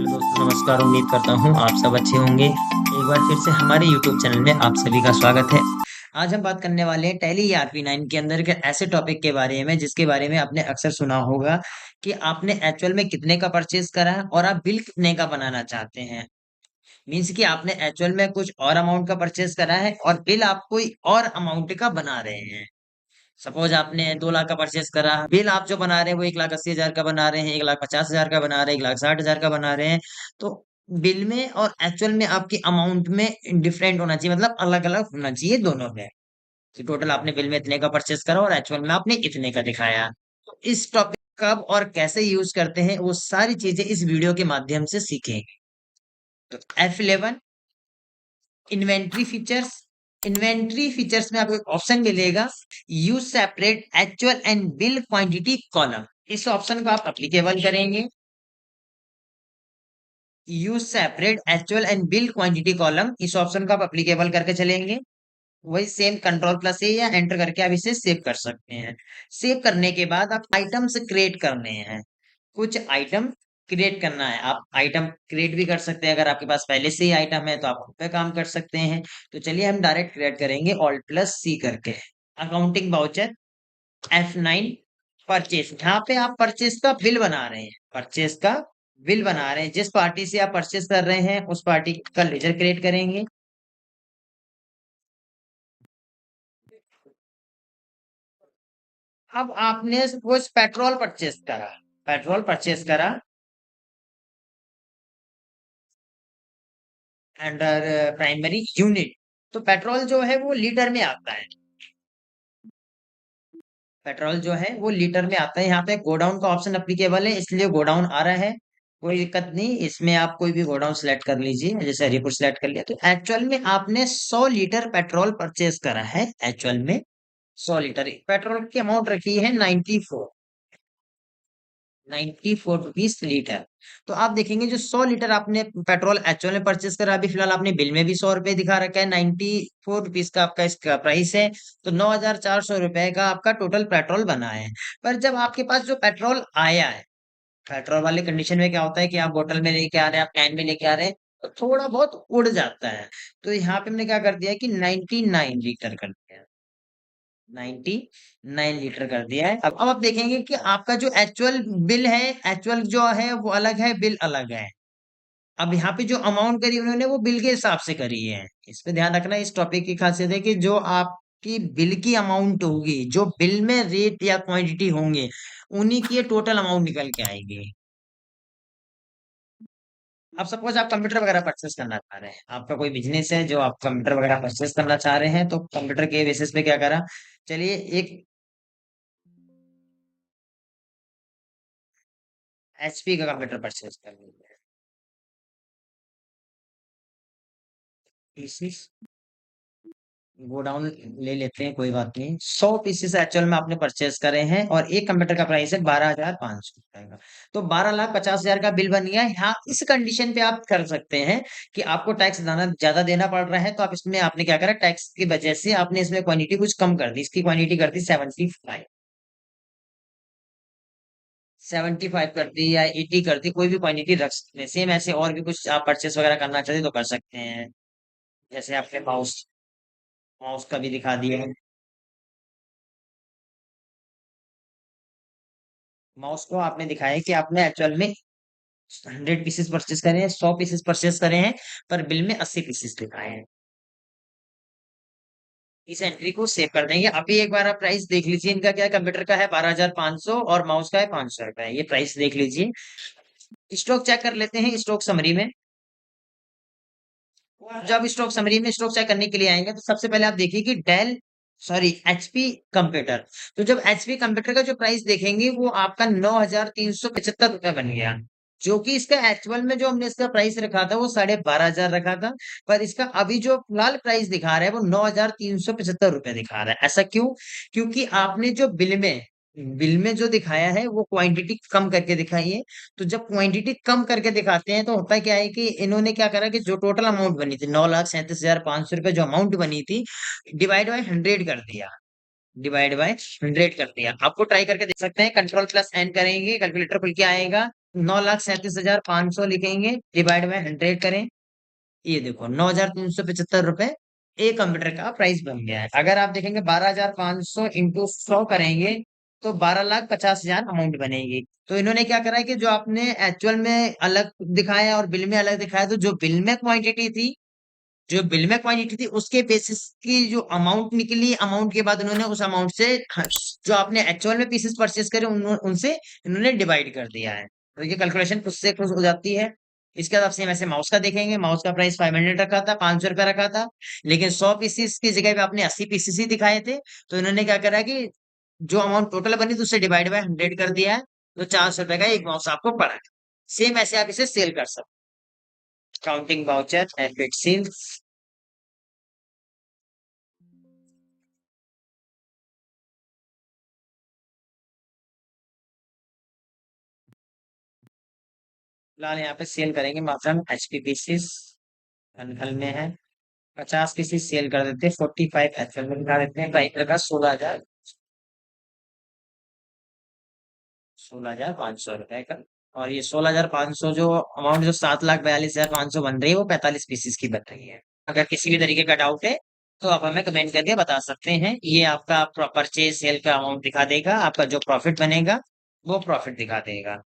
Hello दोस्तों, नमस्कार। उम्मीद करता हूँ आप सब अच्छे होंगे। एक बार फिर से हमारे यूट्यूब चैनल में आप सभी का स्वागत है। आज हम बात करने वाले हैं टैली ERP9 के अंदर के ऐसे टॉपिक के बारे में जिसके बारे में आपने अक्सर सुना होगा कि आपने एक्चुअल में कितने का परचेज करा है और आप बिल कितने का बनाना चाहते हैं। मीन्स कि आपने एक्चुअल में कुछ और अमाउंट का परचेज करा है और बिल आप कोई और अमाउंट का बना रहे हैं। सपोज आपने 2 लाख का परचेस करा, बिल आप जो बना रहे हैं वो 1,80,000 का बना रहे हैं, 1,50,000 का बना रहे हैं, 1,60,000 का बना रहे हैं। तो बिल में और एक्चुअल में आपकी अमाउंट में डिफरेंट होना चाहिए, मतलब अलग अलग होना चाहिए दोनों में कि टोटल आपने बिल में इतने का परचेस करा और एक्चुअल में आपने इतने का दिखाया। तो इस टॉपिक कब और कैसे यूज करते हैं वो सारी चीजें इस वीडियो के माध्यम से सीखेंगे। तो F11 inventory features. Inventory features में आपको एक ऑप्शन मिलेगा, use separate actual and bill quantity column. इस ऑप्शन को आप अप्लीकेबल करेंगे। Use separate actual and bill quantity column, इस ऑप्शन को आप अप्लीकेबल करके चलेंगे। वही सेम कंट्रोल प्लस से या एंटर करके आप इसे सेव कर सकते हैं। सेव करने के बाद आप आइटम्स क्रिएट करने हैं। कुछ आइटम क्रिएट करना है। आप आइटम क्रिएट भी कर सकते हैं, अगर आपके पास पहले से ही आइटम है तो आप उस पे काम कर सकते हैं। तो चलिए हम डायरेक्ट क्रिएट करेंगे Alt+C करके। Accounting voucher F9 purchase. यहाँ पे आप परचेस का बिल बना रहे हैं। परचेस का बिल बना रहे हैं, जिस पार्टी से आप परचेस कर रहे हैं उस पार्टी का लेजर क्रिएट करेंगे। अब आपने सपोज पेट्रोल परचेस करा। पेट्रोल परचेस करा अंडर प्राइमरी यूनिट। तो पेट्रोल जो है वो लीटर में आता है। पेट्रोल जो है वो लीटर में आता है। यहाँ पे गोडाउन का ऑप्शन अप्लीकेबल है, इसलिए गोडाउन आ रहा है। कोई दिक्कत नहीं, इसमें आप कोई भी गोडाउन सेलेक्ट कर लीजिए। जैसे हरिपुर सेलेक्ट कर लिया, तो एक्चुअल में आपने 100 लीटर पेट्रोल परचेज करा है। एक्चुअल में 100 लीटर पेट्रोल की अमाउंट रखी है 94 रुपीज लीटर। तो आप देखेंगे जो 100 लीटर आपने पेट्रोल एक्चुअल में परचेस करा, अभी फिलहाल आपने बिल में भी 100 रुपए दिखा रखा है, 94 रुपीज का आपका इसका प्राइस है। तो 9,400 रुपए का आपका टोटल पेट्रोल बना है। पर जब आपके पास जो पेट्रोल आया है, पेट्रोल वाले कंडीशन में क्या होता है कि आप बोतल में लेके आ रहे हैं, आप कैन में लेके आ रहे हैं, तो थोड़ा बहुत उड़ जाता है। तो यहाँ पे हमने क्या कर दिया कि 99 लीटर कर दिया। 99 लीटर कर दिया है। अब आप देखेंगे कि आपका जो एक्चुअल बिल है, एक्चुअल जो है वो अलग है, बिल अलग है। अब यहाँ पे जो अमाउंट करी उन्होंने वो बिल के हिसाब से करी है। इस पे ध्यान रखना। इस टॉपिक की खासियत है कि जो आपकी बिल की अमाउंट होगी, जो बिल में रेट या क्वांटिटी होंगे, उन्हीं की टोटल अमाउंट निकल के आएगी। अब सपोज आप कंप्यूटर वगैरह परचेस करना चाह रहे हैं, आपका कोई बिजनेस है जो आप कंप्यूटर वगैरह परचेस करना चाह रहे हैं, तो कंप्यूटर के बेसिस पे क्या करा, चलिए एक HP का कंप्यूटर परचेस कर लीजिए। पीसीस गोडाउन ले लेते हैं, कोई बात नहीं। 100 पीसेस एक्चुअल में आपने परचेस करे हैं और एक कंप्यूटर का प्राइस है 12,500 रुपए का। तो 12,50,000 का बिल बन गया। यहाँ इस कंडीशन पे आप कर सकते हैं कि आपको टैक्स ज्यादा देना पड़ रहा है, तो आप इसमें आपने क्या करा, टैक्स की वजह से आपने इसमें क्वांटिटी कुछ कम कर दी। इसकी क्वांटिटी कर दी 75। 75 कर दी या 80 कर दी, कोई भी क्वांटिटी रख सकते हैं। सेम ऐसे और भी कुछ आप परचेस वगैरह करना चाहते तो कर सकते हैं। जैसे आपने माउस माउस का भी दिखा दिया है। माउस को आपने दिखाया है कि आपने एक्चुअल में 100 पीसेस परचेस करे हैं, 100 पीसेस परचेस करे हैं, पर बिल में 80 पीसेस दिखाए हैं। इस एंट्री को सेव कर देंगे। अभी एक बार आप प्राइस देख लीजिए। इनका क्या है, कंप्यूटर का है 12,500 और माउस का है 500 रुपए। ये प्राइस देख लीजिए। स्टॉक चेक कर लेते हैं स्टॉक समरी में। जब स्टॉक समरी में स्टॉक चेक करने के लिए आएंगे तो सबसे पहले आप देखिए कि डेल सॉरी HP कंप्यूटर। तो जब HP कंप्यूटर का जो प्राइस देखेंगे वो आपका 9,375 रुपए बन गया। जो कि इसका एक्चुअल में जो हमने इसका प्राइस रखा था वो 12,500 रखा था। पर इसका अभी जो फिलहाल प्राइस दिखा रहा है वो 9,375 रुपए दिखा रहा है। ऐसा क्यों? क्योंकि आपने जो बिल में जो दिखाया है वो क्वांटिटी कम करके दिखाई है। तो जब क्वांटिटी कम करके दिखाते हैं तो होता क्या है कि इन्होंने क्या करा कि जो टोटल अमाउंट बनी थी 9,37,500 रुपए जो अमाउंट बनी थी, डिवाइड बाय 100 कर दिया। डिवाइड बाय 100 कर दिया। आपको ट्राई करके देख सकते हैं। कंट्रोल प्लस एन करेंगे, कैलकुलेटर खुल के आएगा। 9,37,500 लिखेंगे, डिवाइड बाय 100 करें। ये देखो 9,375 रुपए एक कंप्यूटर का प्राइस बन गया है। अगर आप देखेंगे 12,500 इंटू 100 करेंगे तो 12,50,000 अमाउंट बनेगी। तो इन्होंने क्या करा है कि जो आपने एक्चुअल में अलग दिखाया और बिल में अलग दिखाया, तो जो बिल में क्वांटिटी थी, जो बिल में क्वांटिटी थी उसके बेसिस की जो अमाउंट निकली, अमाउंट के बाद उन्होंने उस अमाउंट से जो आपने एक्चुअल में पीसेस परचेस करे उनसे इन्होंने डिवाइड कर दिया है। तो ये कैलकुलेशन खुद से खुद हो जाती है। इसके बाद आप सेम ऐसे माउस का देखेंगे, माउस का प्राइस 500 रखा था, 500 रुपया रखा था, लेकिन 100 पीसेस की जगह पे आपने 80 पीसेस ही दिखाए थे। तो इन्होंने क्या करा कि जो अमाउंट टोटल बनी थी उससे डिवाइड बाय 100 कर दिया है। तो 400 रुपए का एक माउस आपको पड़ा है। सेम ऐसे आप इसे सेल कर सकते। Counting voucher and it sells. फिलहाल यहाँ पे सेल करेंगे मात्र हम एचपी पीसीस, हल में है। 50 पीसीस सेल कर देते हैं, 45 एचएल में दिखा देते हैं, प्राइस लगा 16,500 रुपए का। और ये 16,500 जो अमाउंट, जो 7,42,500 बन रही है, वो 45 पीसीस की बन रही है। अगर किसी भी तरीके का डाउट है तो आप हमें कमेंट करके बता सकते हैं। ये आपका परचेज सेल का अमाउंट दिखा देगा, आपका जो प्रॉफिट बनेगा वो प्रॉफिट दिखा देगा।